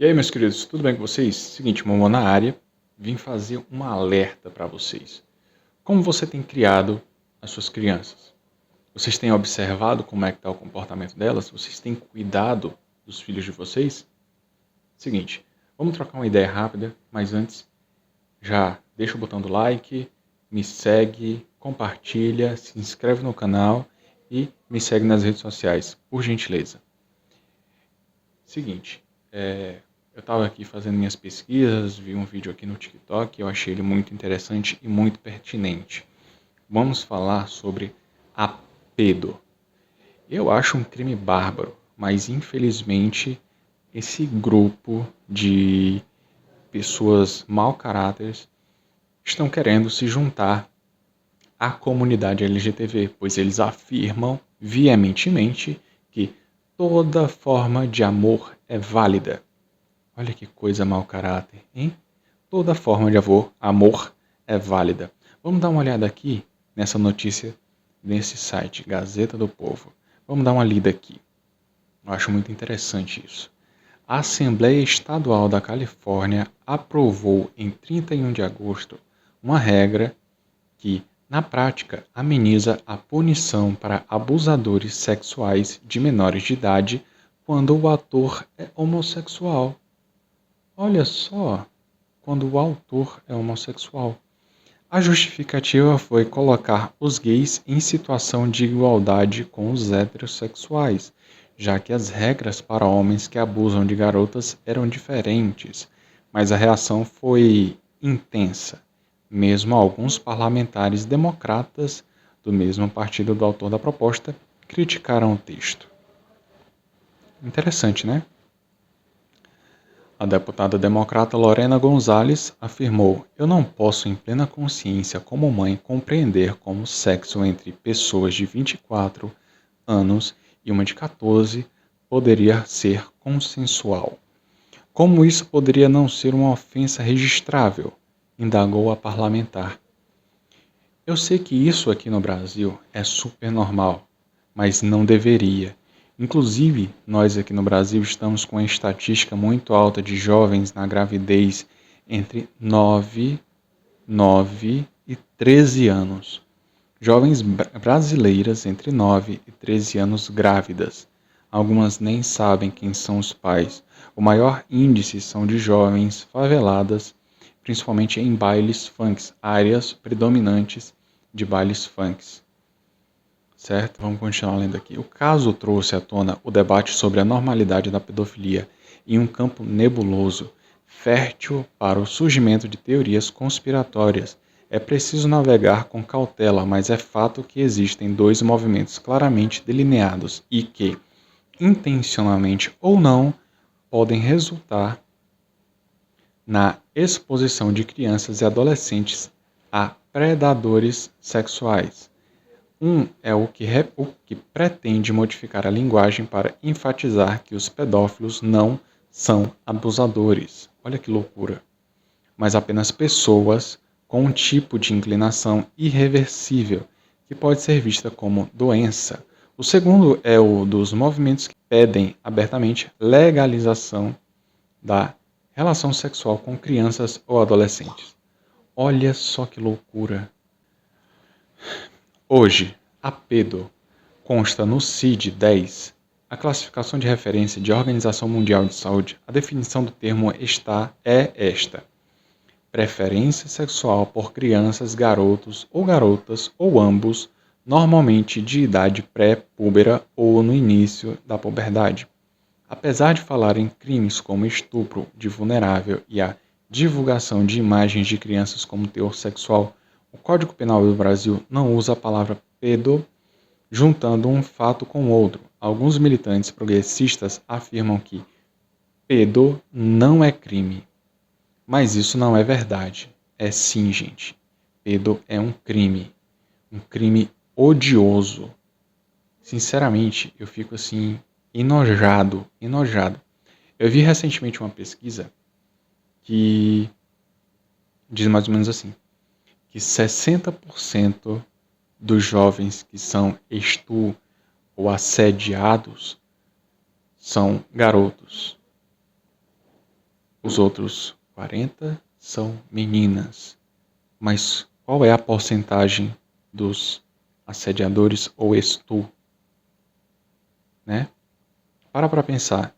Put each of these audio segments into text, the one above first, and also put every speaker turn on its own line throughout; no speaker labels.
E aí, meus queridos, tudo bem com vocês? Seguinte, Momô na área, vim fazer um alerta para vocês. Como você tem criado as suas crianças? Vocês têm observado como é que está o comportamento delas? Vocês têm cuidado dos filhos de vocês? Seguinte, vamos trocar uma ideia rápida, mas antes, já deixa o botão do like, me segue, compartilha, se inscreve no canal e me segue nas redes sociais, por gentileza. Seguinte, eu estava aqui fazendo minhas pesquisas, vi um vídeo aqui no TikTok, eu achei ele muito interessante e muito pertinente. Vamos falar sobre a pedo. Eu acho um crime bárbaro, mas infelizmente esse grupo de pessoas mau caráteres estão querendo se juntar à comunidade LGTB, pois eles afirmam veementemente que toda forma de amor é válida. Olha que coisa mau caráter, hein? Toda forma de amor é válida. Vamos dar uma olhada aqui nessa notícia, nesse site, Gazeta do Povo. Vamos dar uma lida aqui. Eu acho muito interessante isso. A Assembleia Estadual da Califórnia aprovou em 31 de agosto uma regra que, na prática, ameniza a punição para abusadores sexuais de menores de idade quando o ator é homossexual. Olha só, quando o autor é homossexual. A justificativa foi colocar os gays em situação de igualdade com os heterossexuais, já que as regras para homens que abusam de garotas eram diferentes, mas a reação foi intensa. Mesmo alguns parlamentares democratas do mesmo partido do autor da proposta criticaram o texto. Interessante, né? A deputada democrata Lorena Gonzalez afirmou: "Eu não posso, em plena consciência como mãe, compreender como o sexo entre pessoas de 24 anos e uma de 14 poderia ser consensual. Como isso poderia não ser uma ofensa registrável?", indagou a parlamentar. Eu sei que isso aqui no Brasil é super normal, mas não deveria. Inclusive, nós aqui no Brasil estamos com uma estatística muito alta de jovens na gravidez entre 9 e 13 anos. Jovens brasileiras entre 9 e 13 anos grávidas. Algumas nem sabem quem são os pais. O maior índice são de jovens faveladas, principalmente em bailes funks, áreas predominantes de bailes funks. Certo? Vamos continuar lendo aqui. O caso trouxe à tona o debate sobre a normalidade da pedofilia em um campo nebuloso, fértil para o surgimento de teorias conspiratórias. É preciso navegar com cautela, mas é fato que existem dois movimentos claramente delineados e que, intencionalmente ou não, podem resultar na exposição de crianças e adolescentes a predadores sexuais. Um é o que pretende modificar a linguagem para enfatizar que os pedófilos não são abusadores. Olha que loucura. Mas apenas pessoas com um tipo de inclinação irreversível, que pode ser vista como doença. O segundo é o dos movimentos que pedem abertamente legalização da relação sexual com crianças ou adolescentes. Olha só que loucura. Hoje, a PEDO consta no CID-10, a classificação de referência de Organização Mundial de Saúde. A definição do termo é esta: preferência sexual por crianças, garotos ou garotas ou ambos, normalmente de idade pré-púbera ou no início da puberdade. Apesar de falar em crimes como estupro de vulnerável e a divulgação de imagens de crianças como teor sexual, o Código Penal do Brasil não usa a palavra pedo, juntando um fato com outro. Alguns militantes progressistas afirmam que pedo não é crime. Mas isso não é verdade. É sim, gente. Pedo é um crime. Um crime odioso. Sinceramente, eu fico assim, enojado. Eu vi recentemente uma pesquisa que diz mais ou menos assim, que 60% dos jovens que são ou assediados são garotos. os outros 40 são meninas. Mas qual é a porcentagem dos assediadores ou estu, né? Para pensar.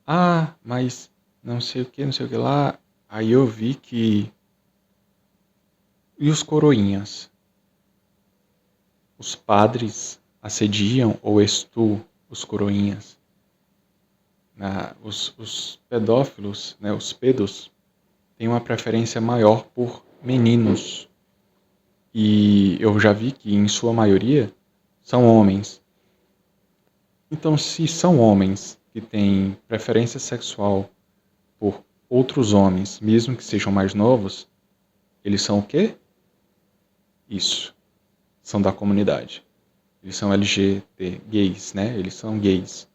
Ah, mas não sei o que lá. Aí eu vi que... E os coroinhas? Os padres assediam ou estu os coroinhas? Os pedófilos, né, os pedos, têm uma preferência maior por meninos. E eu já vi que, em sua maioria, são homens. Então, se são homens que têm preferência sexual por outros homens, mesmo que sejam mais novos, eles são o quê? Isso. São da comunidade. Eles são LGBT, gays, né? Eles são gays.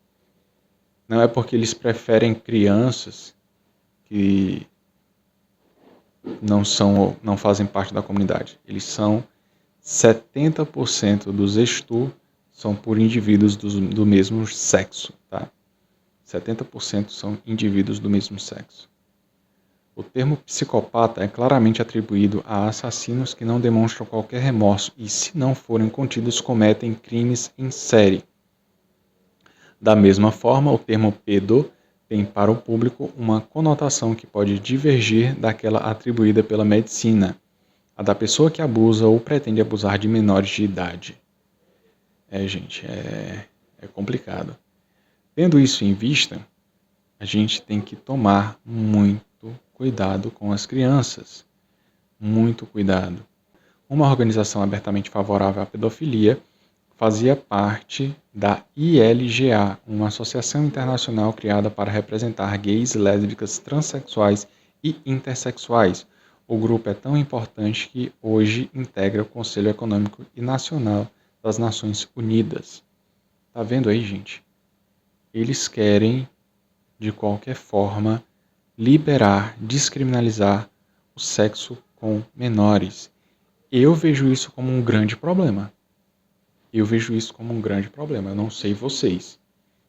Não é porque eles preferem crianças que não fazem parte da comunidade. Eles são 70% dos estu são por indivíduos do mesmo sexo, tá? 70% são indivíduos do mesmo sexo. O termo psicopata é claramente atribuído a assassinos que não demonstram qualquer remorso e, se não forem contidos, cometem crimes em série. Da mesma forma, o termo pedo tem para o público uma conotação que pode divergir daquela atribuída pela medicina, a da pessoa que abusa ou pretende abusar de menores de idade. Gente, é complicado. Tendo isso em vista, a gente tem que tomar muito cuidado com as crianças. Muito cuidado. Uma organização abertamente favorável à pedofilia fazia parte da ILGA, uma associação internacional criada para representar gays, lésbicas, transexuais e intersexuais. O grupo é tão importante que hoje integra o Conselho Econômico e Nacional das Nações Unidas. Tá vendo aí, gente? Eles querem, de qualquer forma, liberar, descriminalizar o sexo com menores. Eu vejo isso como um grande problema. Eu não sei vocês.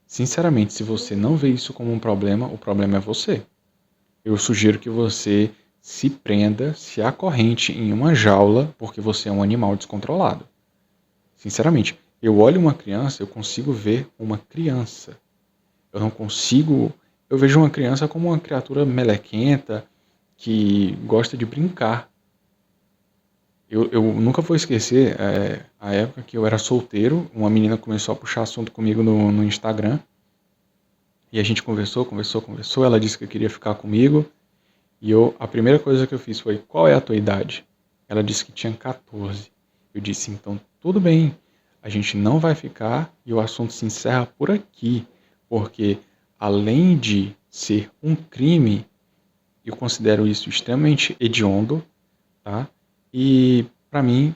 Sinceramente, se você não vê isso como um problema, o problema é você. Eu sugiro que você se prenda, se acorrente em uma jaula, porque você é um animal descontrolado. Sinceramente, eu olho uma criança, eu consigo ver uma criança. Eu vejo uma criança como uma criatura melequenta, que gosta de brincar. Eu nunca vou esquecer a época que eu era solteiro, uma menina começou a puxar assunto comigo no Instagram, e a gente conversou, ela disse que queria ficar comigo, e a primeira coisa que eu fiz foi: qual é a tua idade? Ela disse que tinha 14. Eu disse: então tudo bem, a gente não vai ficar e o assunto se encerra por aqui, porque além de ser um crime, eu considero isso extremamente hediondo, tá? E pra mim,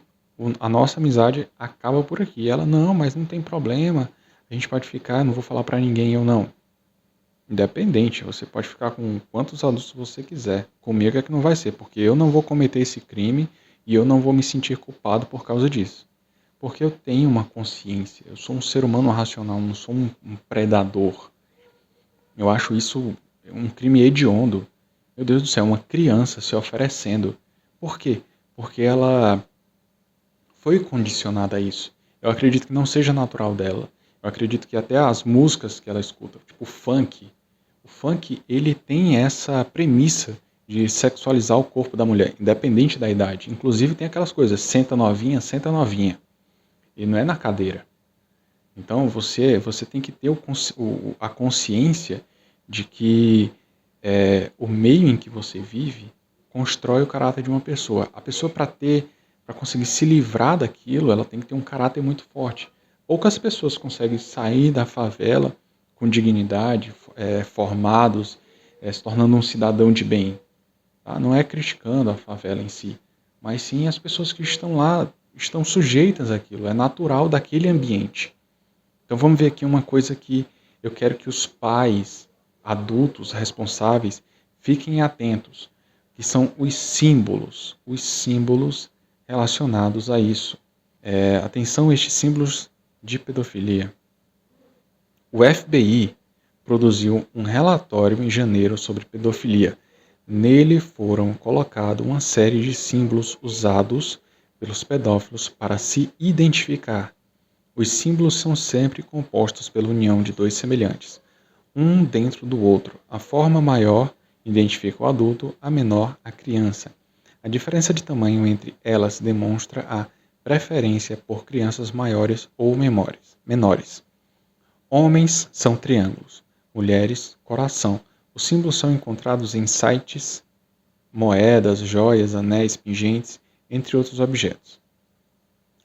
a nossa amizade acaba por aqui. Ela: não, mas não tem problema, a gente pode ficar, não vou falar pra ninguém. Eu: não. Independente, você pode ficar com quantos adultos você quiser. Comigo é que não vai ser, porque eu não vou cometer esse crime e eu não vou me sentir culpado por causa disso. Porque eu tenho uma consciência, eu sou um ser humano racional, não sou um predador. Eu acho isso um crime hediondo. Meu Deus do céu, uma criança se oferecendo. Por quê? Porque ela foi condicionada a isso. Eu acredito que não seja natural dela. Eu acredito que até as músicas que ela escuta, tipo o funk, ele tem essa premissa de sexualizar o corpo da mulher, independente da idade. Inclusive tem aquelas coisas: senta novinha, senta novinha. E não é na cadeira. Então você tem que ter a consciência de que o meio em que você vive constrói o caráter de uma pessoa. A pessoa, para conseguir se livrar daquilo, ela tem que ter um caráter muito forte. Poucas pessoas conseguem sair da favela com dignidade, formados, se tornando um cidadão de bem. Tá? Não é criticando a favela em si, mas sim as pessoas que estão lá, estão sujeitas àquilo, é natural daquele ambiente. Então vamos ver aqui uma coisa que eu quero que os pais, adultos responsáveis, fiquem atentos, que são os símbolos relacionados a isso. Atenção a estes símbolos de pedofilia. O FBI produziu um relatório em janeiro sobre pedofilia. Nele foram colocados uma série de símbolos usados pelos pedófilos para se identificar. Os símbolos são sempre compostos pela união de dois semelhantes, um dentro do outro. A forma maior identifica o adulto, a menor a criança. A diferença de tamanho entre elas demonstra a preferência por crianças maiores ou menores. Homens são triângulos, mulheres, coração. Os símbolos são encontrados em sites, moedas, joias, anéis, pingentes, entre outros objetos.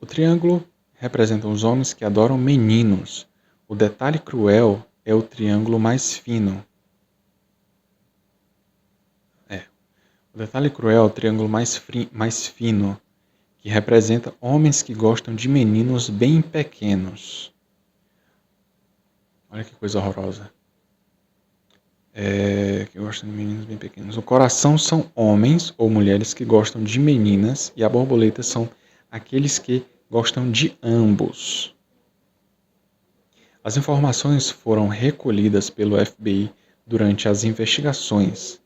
O triângulo representa os homens que adoram meninos. O detalhe cruel é o triângulo mais fino. O detalhe cruel é o triângulo mais fino, que representa homens que gostam de meninos bem pequenos. Olha que coisa horrorosa. Que gostam de meninos bem pequenos. O coração são homens ou mulheres que gostam de meninas e a borboleta são aqueles que gostam de ambos. As informações foram recolhidas pelo FBI durante as investigações.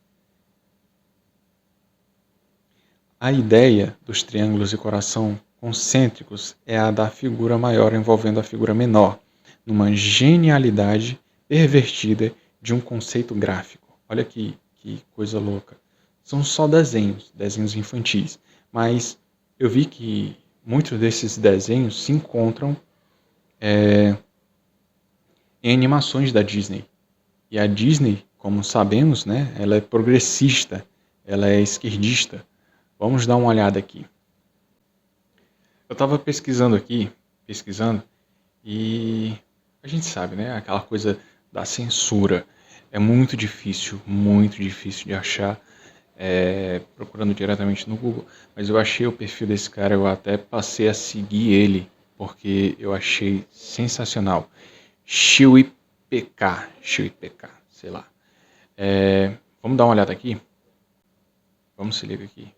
A ideia dos triângulos de coração concêntricos é a da figura maior envolvendo a figura menor, numa genialidade pervertida de um conceito gráfico. Olha que coisa louca. São só desenhos infantis, mas eu vi que muitos desses desenhos se encontram em animações da Disney. E a Disney, como sabemos, né, ela é progressista, ela é esquerdista. Vamos dar uma olhada aqui. Eu estava pesquisando, e a gente sabe, né, aquela coisa da censura. É muito difícil de achar, procurando diretamente no Google. Mas eu achei o perfil desse cara, eu até passei a seguir ele, porque eu achei sensacional. Chewy PK, sei lá. Vamos dar uma olhada aqui? Vamos se ligar aqui.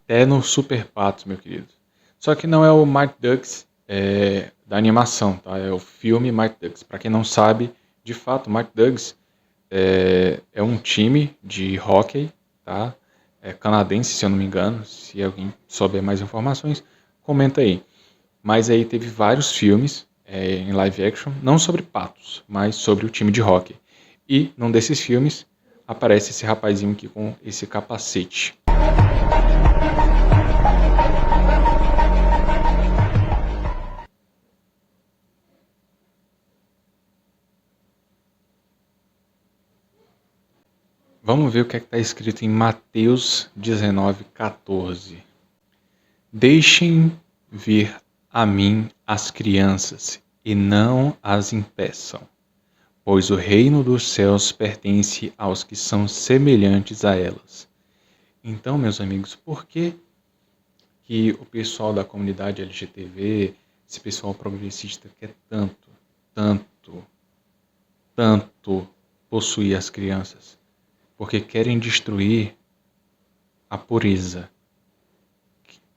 É no Super Patos, meu querido. Só que não é o Mighty Ducks da animação, tá? É o filme Mighty Ducks. Para quem não sabe, de fato, o Mighty Ducks é um time de hóquei, tá? Canadense, se eu não me engano. Se alguém souber mais informações, comenta aí. Mas aí teve vários filmes em live action, não sobre patos, mas sobre o time de hóquei. E num desses filmes aparece esse rapazinho aqui com esse capacete. Vamos ver o que está escrito em Mateus 19:14. Deixem vir a mim as crianças e não as impeçam, pois o reino dos céus pertence aos que são semelhantes a elas. Então, meus amigos, por que o pessoal da comunidade LGTB, esse pessoal progressista quer tanto possuir as crianças? Porque querem destruir a pureza.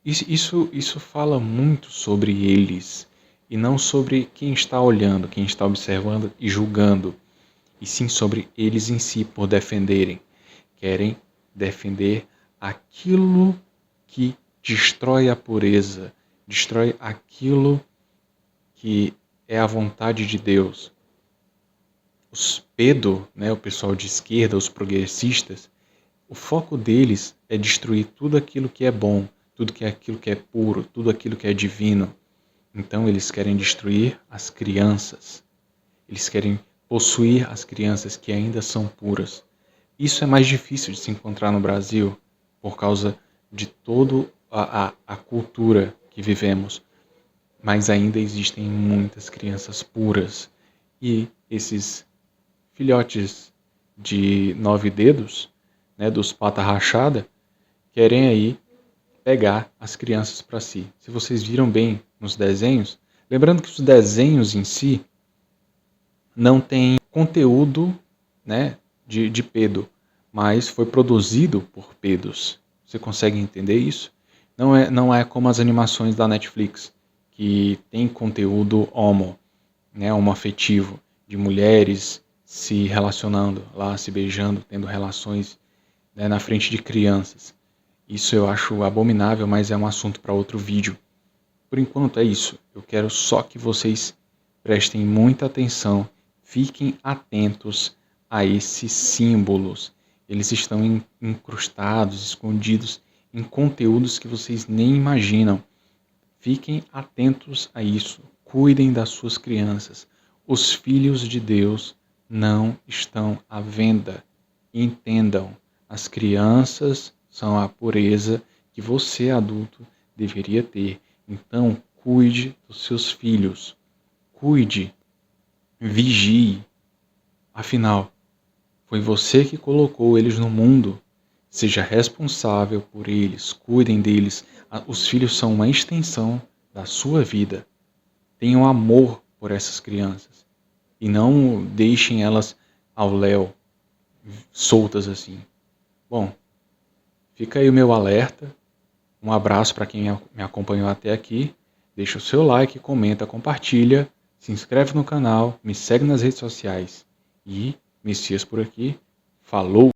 Isso fala muito sobre eles, e não sobre quem está olhando, quem está observando e julgando, e sim sobre eles em si, por defenderem. Querem defender aquilo que destrói a pureza, destrói aquilo que é a vontade de Deus. Os pedo, né, o pessoal de esquerda, os progressistas, o foco deles é destruir tudo aquilo que é bom, tudo aquilo que é puro, tudo aquilo que é divino. Então eles querem destruir as crianças. Eles querem possuir as crianças que ainda são puras. Isso é mais difícil de se encontrar no Brasil por causa de toda a cultura que vivemos. Mas ainda existem muitas crianças puras. E esses filhotes de 9 dedos, né, dos pata rachada, querem aí pegar as crianças para si. Se vocês viram bem nos desenhos, lembrando que os desenhos em si não têm conteúdo, né, de pedo, mas foi produzido por pedos. Você consegue entender isso? Não é como as animações da Netflix, que tem conteúdo né, homoafetivo, de mulheres se relacionando lá, se beijando, tendo relações, né, na frente de crianças. Isso eu acho abominável, mas é um assunto para outro vídeo. Por enquanto é isso. Eu quero só que vocês prestem muita atenção, fiquem atentos a esses símbolos. Eles estão incrustados, escondidos em conteúdos que vocês nem imaginam. Fiquem atentos a isso. Cuidem das suas crianças. Os filhos de Deus não estão à venda. Entendam, as crianças são a pureza que você, adulto, deveria ter. Então, cuide dos seus filhos. Cuide, vigie. Afinal, foi você que colocou eles no mundo. Seja responsável por eles, cuidem deles. Os filhos são uma extensão da sua vida. Tenham amor por essas crianças. E não deixem elas ao léu, soltas assim. Bom, fica aí o meu alerta. Um abraço para quem me acompanhou até aqui. Deixa o seu like, comenta, compartilha. Se inscreve no canal, me segue nas redes sociais. E Messias por aqui. Falou!